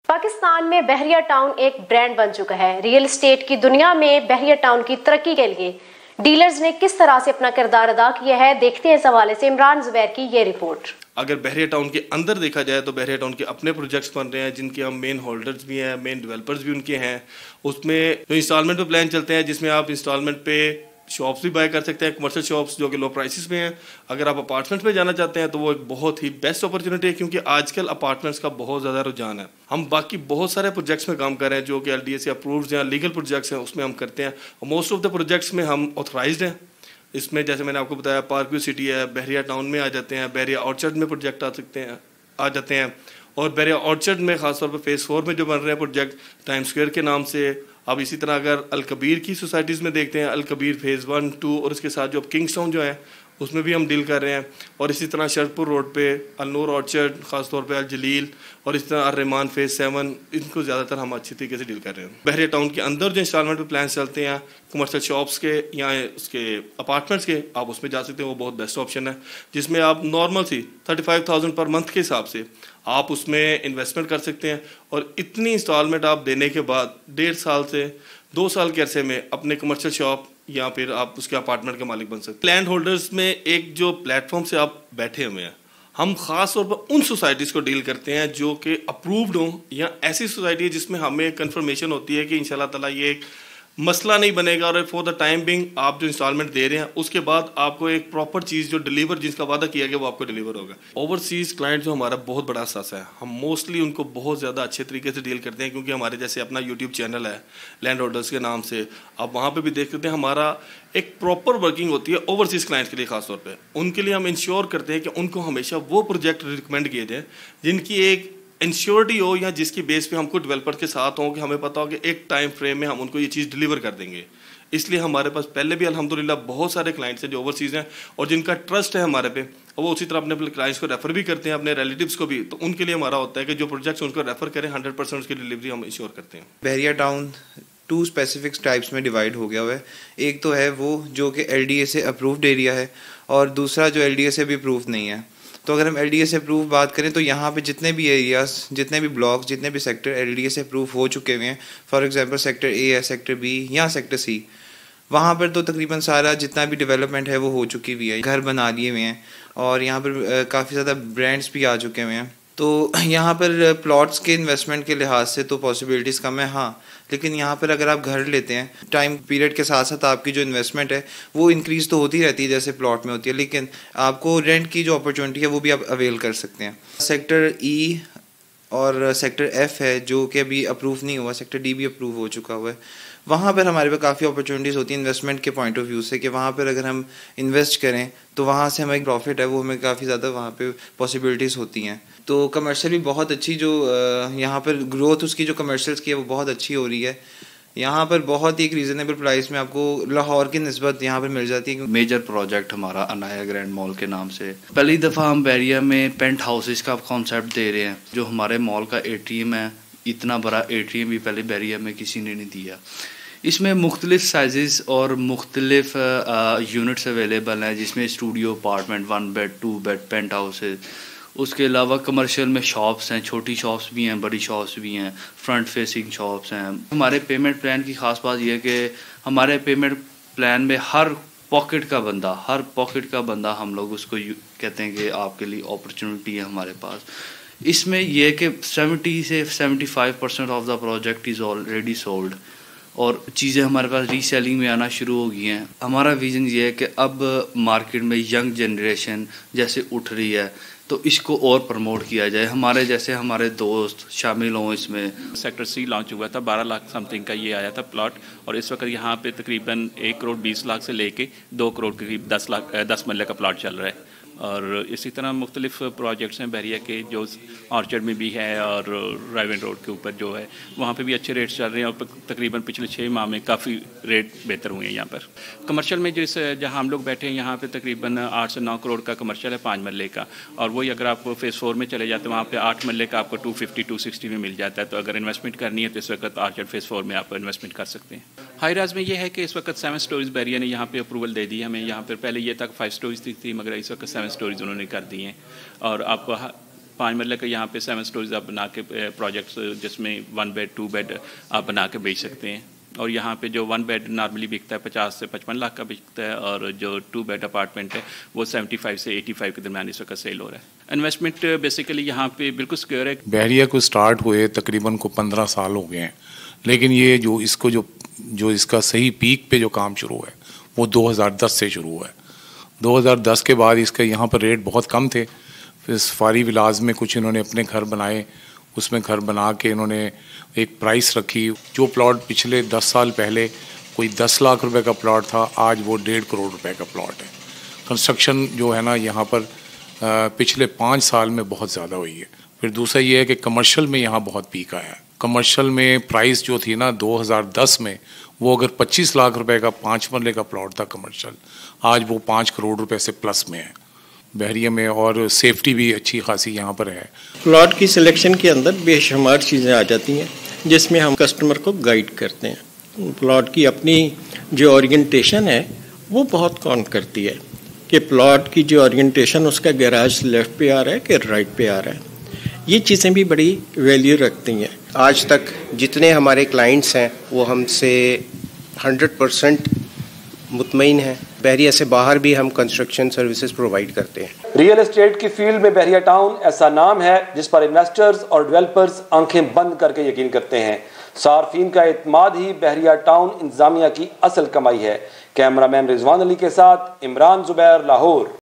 पाकिस्तान में बहरिया टाउन एक ब्रांड बन चुका है। रियल एस्टेट की दुनिया में बहरिया टाउन की तरक्की के लिए डीलर्स ने किस तरह से अपना किरदार अदा किया है, देखते हैं इस हवाले से इमरान जुबैर की ये रिपोर्ट। अगर बहरिया टाउन के अंदर देखा जाए तो बहरिया टाउन के अपने प्रोजेक्ट्स बन रहे हैं जिनके हम मेन होल्डर्स भी हैं, मेन डेवलपर्स भी उनके हैं। उसमें जो इंस्टॉलमेंट पे प्लान चलते हैं जिसमें आप इंस्टॉलमेंट पे शॉप्स भी बाय कर सकते हैं, कमर्शियल शॉप्स जो कि लो प्राइसेस में हैं। अगर आप अपार्टमेंट्स में जाना चाहते हैं तो वो एक बहुत ही बेस्ट अपॉर्चुनिटी है, क्योंकि आजकल अपार्टमेंट्स का बहुत ज़्यादा रुझान है। हम बाकी बहुत सारे प्रोजेक्ट्स में काम कर रहे हैं जो कि LDA से अप्रूव्ड या लीगल प्रोजेक्ट्स हैं, उसमें हम करते हैं। मोस्ट ऑफ द प्रोजेक्ट्स में हम ऑथराइज्ड हैं। इसमें जैसे मैंने आपको बताया पार्क व्यू सिटी है, बहरिया टाउन में आ जाते हैं, बहरिया ऑर्चर्ड में प्रोजेक्ट आ जाते हैं। और बहरिया ऑर्चर्ड में खासतौर पर फेज़ 4 में जो बन रहे हैं प्रोजेक्ट टाइम स्क्वायर के नाम से। अब इसी तरह अगर अल कबीर की सोसाइटीज़ में देखते हैं, अल कबीर फेज़ 1, 2 और इसके साथ जो किंग्स टाउन जो है उसमें भी हम डील कर रहे हैं। और इसी तरह शरदपुर रोड पे अल नूर ऑर्चर्ड, खासतौर पे अल जलील और इस तरह अल रहमान फेज़ 7, इनको ज़्यादातर हम अच्छी तरीके से डील कर रहे हैं। बहरिया टाउन के अंदर जो इंस्टॉलमेंट पे प्लान चलते हैं कमर्शियल शॉप्स के या उसके अपार्टमेंट्स के, आप उसमें जा सकते हैं। वो बहुत बेस्ट ऑप्शन है जिसमें आप नॉर्मल सी 35,000 पर मंथ के हिसाब से आप उसमें इन्वेस्टमेंट कर सकते हैं। और इतनी इंस्टॉलमेंट आप देने के बाद 1.5 साल से 2 साल के अरसे में अपने कमर्शियल शॉप या फिर आप उसके अपार्टमेंट के मालिक बन सकते हैं। लैंड होल्डर्स में एक जो प्लेटफॉर्म से आप बैठे हुए हैं, हम खास तौर पर उन सोसाइटीज़ को डील करते हैं जो कि अप्रूव्ड हों या ऐसी सोसाइटी है जिसमें हमें कंफर्मेशन होती है कि इंशाल्लाह ताला ये एक मसला नहीं बनेगा और फॉर द टाइम बिंग आप जो इंस्टॉलमेंट दे रहे हैं उसके बाद आपको एक प्रॉपर चीज़ जो डिलीवर जिसका वादा किया गया वो आपको डिलीवर होगा। ओवरसीज़ क्लाइंट जो हमारा बहुत बड़ा असासा है, हम मोस्टली उनको बहुत ज़्यादा अच्छे तरीके से डील करते हैं, क्योंकि हमारे जैसे अपना यूट्यूब चैनल है लैंड होल्डर्स के नाम से, आप वहाँ पर भी देख सकते हैं। हमारा एक प्रॉपर वर्किंग होती है ओवरसीज़ क्लाइंट्स के लिए। खासतौर पर उनके लिए हम इंश्योर करते हैं कि उनको हमेशा वो प्रोजेक्ट रिकमेंड किए जाए जिनकी एक इंश्योरिटी हो या जिसकी बेस पे हमको डेवलपर के साथ हो कि हमें पता हो कि एक टाइम फ्रेम में हम उनको ये चीज़ डिलीवर कर देंगे। इसलिए हमारे पास पहले भी अल्हम्दुलिल्लाह बहुत सारे क्लाइंट्स हैं जो ओवरसीज़ हैं और जिनका ट्रस्ट है हमारे पे, और वो उसी तरह अपने क्लाइंट्स को रेफर भी करते हैं, अपने रिलेटिव्स को भी। तो उनके लिए हमारा होता है कि जो प्रोजेक्ट्स उनको रेफर करें 100% उसकी डिलीवरी हम इंश्योर करते हैं। बहरिया टाउन 2 स्पेसिफिक टाइप्स में डिवाइड हो गया हुआ है। एक तो है वो जो कि LDA से अप्रूव्ड एरिया है और दूसरा जो LDA से भी अप्रूव नहीं है। तो अगर हम LDA से अप्रूव बात करें तो यहाँ पे जितने भी एरियाज, जितने भी ब्लॉक्स, जितने भी सेक्टर LDA से अप्रूव हो चुके हुए हैं, फॉर एग्जांपल सेक्टर A है, सेक्टर B या सेक्टर C, वहाँ पर तो तकरीबन सारा जितना भी डेवलपमेंट है वो हो चुकी हुई है। घर बना लिए हुए हैं और यहाँ पर काफ़ी ज़्यादा ब्रांड्स भी आ चुके हुए हैं। तो यहाँ पर प्लॉट्स के इन्वेस्टमेंट के लिहाज से तो पॉसिबिलिटीज़ कम है, हाँ, लेकिन यहाँ पर अगर आप घर लेते हैं टाइम पीरियड के साथ साथ आपकी जो इन्वेस्टमेंट है वो इंक्रीज़ तो होती रहती है जैसे प्लॉट में होती है, लेकिन आपको रेंट की जो अपॉर्चुनिटी है वो भी आप अवेल कर सकते हैं। सेक्टर E और सेक्टर F है जो कि अभी अप्रूव नहीं हुआ, सेक्टर D भी अप्रूव हो चुका हुआ है। वहाँ पर हमारे पास काफ़ी अपॉर्चुनिटीज़ होती हैं इन्वेस्टमेंट के पॉइंट ऑफ व्यू से कि वहाँ पर अगर हम इन्वेस्ट करें तो वहाँ से हमें प्रॉफिट है वो हमें काफ़ी ज़्यादा वहाँ पे पॉसिबिलिटीज़ होती हैं। तो कमर्शियल भी बहुत अच्छी जो यहाँ पर ग्रोथ उसकी जो कमर्शियल्स की है वो बहुत अच्छी हो रही है। यहाँ पर बहुत ही एक रीज़नेबल प्राइस में आपको लाहौर की निस्बत यहाँ पर मिल जाती है। मेजर प्रोजेक्ट हमारा अनाया ग्रैंड मॉल के नाम से पहली दफ़ा हम बहरिया में पेंट हाउसेस का कॉन्सेप्ट दे रहे हैं। जो हमारे मॉल का ATM है, इतना बड़ा ATM भी पहले बहरिया में किसी ने नहीं दिया। इसमें मुख्तलिफ साइज़ और मुख्तलिफ यूनिट्स अवेलेबल हैं, जिसमें studio, apartment, 1 bed, 2 bed, penthouses. उसके अलावा कमर्शियल में शॉप्स हैं, छोटी शॉप्स भी हैं, बड़ी शॉप्स भी हैं, फ्रंट फेसिंग शॉप्स हैं। हमारे पेमेंट प्लान की ख़ास बात यह है कि हमारे पेमेंट प्लान में हर पॉकेट का बंदा हम लोग उसको कहते हैं कि आपके लिए अपॉर्चुनिटी है हमारे पास। इसमें यह है कि 70 से 75% of the project is already sold और चीज़ें हमारे पास रीसेलिंग में आना शुरू हो गई हैं। हमारा विज़न ये है कि अब मार्केट में यंग जनरेशन जैसे उठ रही है तो इसको और प्रमोट किया जाए, हमारे जैसे हमारे दोस्त शामिल हों इसमें। सेक्टर C लॉन्च हुआ था, 12 लाख समथिंग का ये आया था प्लॉट, और इस वक्त यहाँ पे तकरीबन 1 करोड़ 20 लाख से लेके 2 करोड़ के करीब 10 मरले का प्लॉट चल रहा है। और इसी तरह मुख्तलिफ प्रोजेक्ट्स हैं बहरिया के जो ऑर्चर्ड में भी है और राइवन रोड के ऊपर जो है वहाँ पे भी अच्छे रेट्स चल रहे हैं और तकरीबन पिछले 6 माह में काफ़ी रेट बेहतर हुए हैं। यहाँ पर कमर्शियल में जहाँ हम लोग बैठे हैं यहाँ पे तकरीबन 8 से 9 करोड़ का कमर्शियल है 5 मरले का, और वही अगर आप फेज़ 4 में चले जाते हैं वहाँ पे 8 मरले का आपको 250-260 में मिल जाता है। तो अगर इन्वेस्टमेंट करनी है तो इस वक्त ऑर्चर्ड फेज़ 4 में आप इन्वेस्टमेंट कर सकते हैं। हाई राइज में ये है कि इस वक्त 7 स्टोरीज बहरिया ने यहाँ पे अप्रूवल दे दी हमें। यहाँ पर पहले ये तक 5 स्टोरीज थी मगर इस वक्त 7 स्टोरीज उन्होंने कर दी हैं। और आपको 5 मरले का यहाँ पे 7 स्टोरीज आप बना के प्रोजेक्ट्स जिसमें 1 बेड 2 बेड आप बना के बेच सकते हैं। और यहाँ पे जो 1 बेड नॉर्मली बिकता है 50 से 55 लाख का बिकता है, और जो 2 बेड अपार्टमेंट है वो 75 से 85 के दरमियान इस वक्त सेल हो रहा है। इन्वेस्टमेंट बेसिकली यहाँ पे बिल्कुल सिक्योर है। बहरिया को स्टार्ट हुए तकरीबन को 15 साल हो गए हैं, लेकिन ये जो इसका सही पीक पे जो काम शुरू है वो 2010 से शुरू हुआ है। 2010 के बाद इसके यहाँ पर रेट बहुत कम थे, फिर सफारी विलाज में कुछ इन्होंने अपने घर बनाए, उसमें घर बना के इन्होंने एक प्राइस रखी। जो प्लॉट पिछले 10 साल पहले कोई 10 लाख रुपए का प्लॉट था, आज वो 1.5 करोड़ रुपए का प्लॉट है। कंस्ट्रक्शन जो है ना यहाँ पर पिछले 5 साल में बहुत ज़्यादा हुई है। फिर दूसरा ये है कि कमर्शियल में यहाँ बहुत पीक आया है। कमर्शियल में प्राइस जो थी ना 2010 में, वो अगर 25 लाख रुपए का 5 मरले का प्लॉट था कमर्शियल, आज वो 5 करोड़ रुपए से प्लस में है बहरिया में, और सेफ्टी भी अच्छी खासी यहाँ पर है। प्लॉट की सिलेक्शन के अंदर बेशुमार चीज़ें आ जाती हैं जिसमें हम कस्टमर को गाइड करते हैं। प्लॉट की अपनी जो ओरिएंटेशन है वो बहुत काउंट करती है कि प्लॉट की जो ओरिएंटेशन उसका गैराज लेफ्ट पे आ रहा है कि राइट पे आ रहा है। ये चीज़ें भी बड़ी वैल्यू रखती हैं। आज तक जितने हमारे क्लाइंट्स हैं वो हमसे 100% मुतमईन हैं। बहरिया से बाहर भी हम कंस्ट्रक्शन सर्विसेज प्रोवाइड करते हैं। रियल एस्टेट की फील्ड में बहरिया टाउन ऐसा नाम है जिस पर इन्वेस्टर्स और डेवलपर्स आंखें बंद करके यकीन करते हैं। सार्फिन का एतमाद ही बहरिया टाउन इंतजामिया की असल कमाई है। कैमरामैन रिजवान अली के साथ इमरान जुबैर, लाहौर।